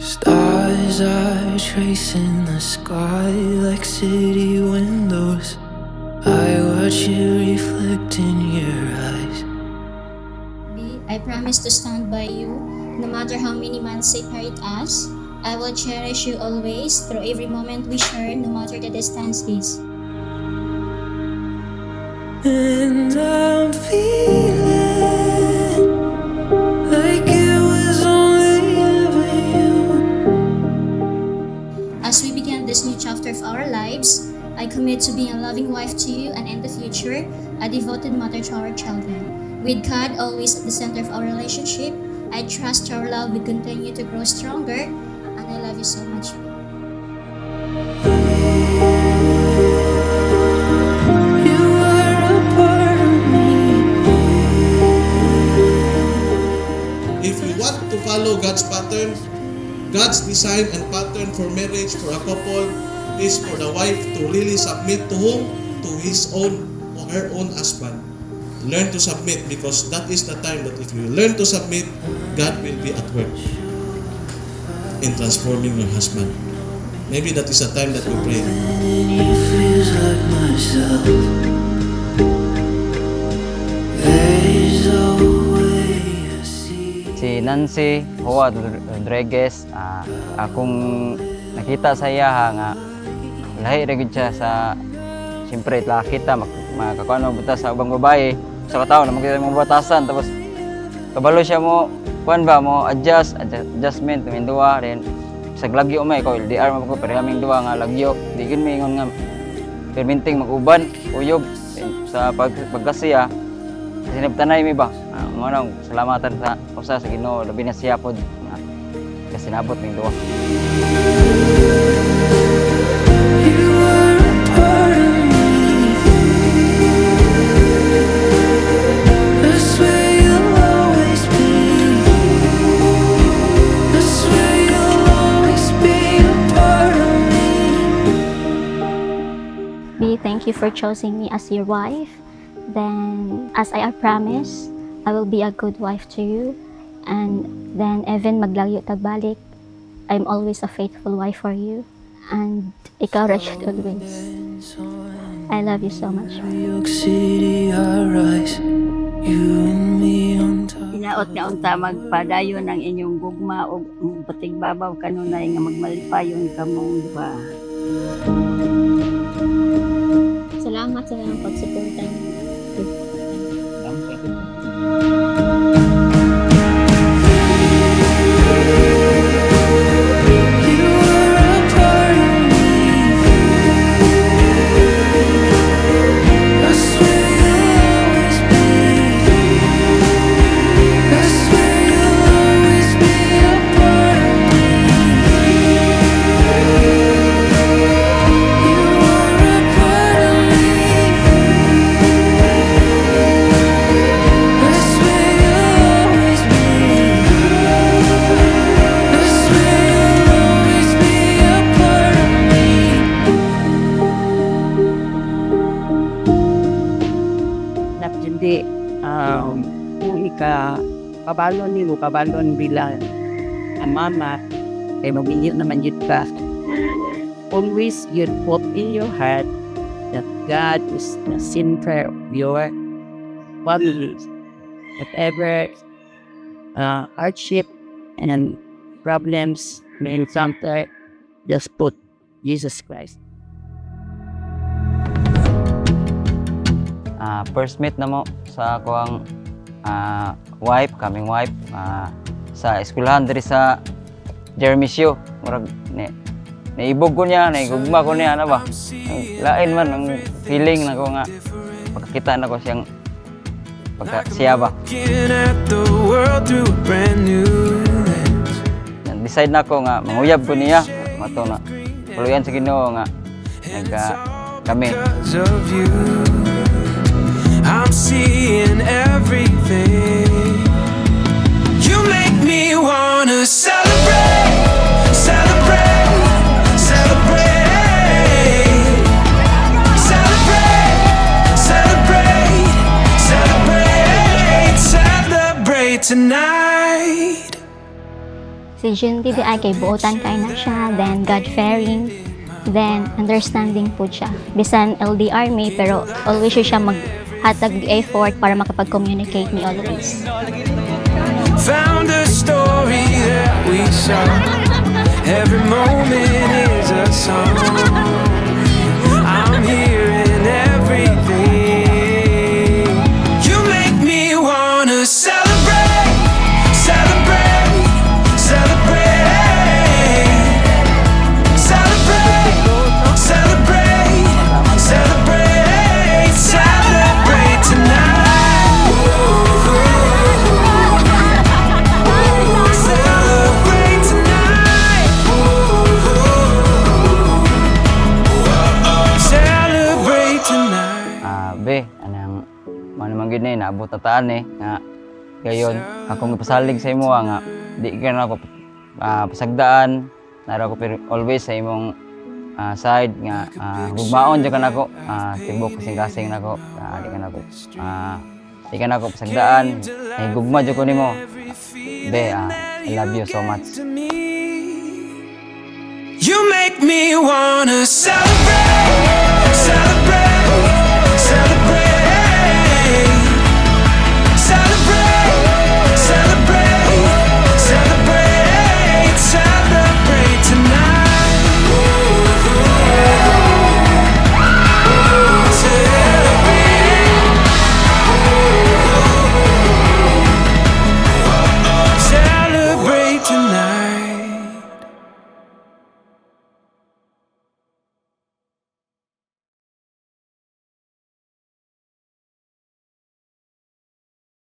Stars are tracing the sky like city windows. I watch you reflect in your eyes. I promise to stand by you, no matter how many months separate us. I will cherish you always, through every moment we share, no matter the distance is. And I'm feeling like it was only ever you. As we begin this new chapter of our lives, I commit to being a loving wife to you, and in the future, a devoted mother to our children. With God always at the center of our relationship, I trust our love will continue to grow stronger, and I love you so much. You were a part of me. If you want to follow God's pattern, God's design and pattern for marriage for a couple is for the wife to really submit to whom? To his own or her own husband. Learn to submit, because that is the time that if you learn to submit, God will be at work in transforming your husband. Maybe that is a time that you pray. And you feels like myself. There's a way I see. Si Nancy Howard Rodriguez, akong nakita sa iya nga lahi ra gid siya sa siyempre kita makakuan mo butas sa ubang babae sa kataon na magkita mong batasan, tapos kabalo siya mo kuan ba mo adjustment min duwa, then sa lagyo may ko LDR mo ko pero kaming duwa nga lagyo di gid mingon nga perminting mag-uban uyog sa pagkasiya sinabtanay mi ba mo nang salamatan sa usa sa Ginoo, labi na siya pod kasi nabot ning duwa. You were a part of me. I swear you'll always be. I swear you'll always be a part of me. B, thank you for choosing me as your wife. Then, as I promise, I will be a good wife to you. And then, even maglagyo tagbalik, I'm always a faithful wife for you. And ikaw, Rachel, always. I love you so much. New York City, I rise. You and me on top. Hinaot nga unta magpadayon ang inyong gugma o pating babaw kanunay nga magmalipayon kamong duha. Salamat sa inyong pagsuporta. You were a part of me. I swear you'll always be. I swear you'll always be a part of me. You were a part of me. I swear you'll always be. I swear you'll always be a part of me. Napjindi kung kabalon nimo kabalon bilang ang mama kay mabingit naman yun ka. Always you put in your heart that God is the center of your family. Whatever hardship and problems may encounter, just put Jesus Christ. First meet na mo sa akong kaming wife sa eskwelahan diri sa Jermisyo. Murag naibog ko niya, naigugma ko niya na ba. Ang lain man ang feeling na ko nga pagkakita na ko siyang siya ba. Looking at the world through a brand new lens. Decide na ko nga manguyab ko niya mato na puluyan sa Ginoo nga kami. Because of you, I'm seeing everything. You make me wanna celebrate, celebrate, celebrate, celebrate, celebrate, celebrate, celebrate tonight. Si Junti di ay kay buotan kay na siya, then God-fearing, then understanding po siya. Bisan LDR me, pero always siya maghatag effort para makapag-communicate me always. Found a story that we saw. Every moment is a song. I'm hearing everything. You make me wanna celebrate, celebrate, celebrate, celebrate, celebrate, celebrate, celebrate tonight. Celebrate tonight. Celebrate tonight. Be, anang naman gid ni naabot na taan nga gayon akong ipasalig sa imo nga di ka na ako pasagdaan nara ko pero always sa imong side nga gugmaon jud ka nako tibok kasing-kasing nako di ka nako di ka nako pasagdaan gugma jud ko nimo. Be, I love you so much. You make me wanna celebrate.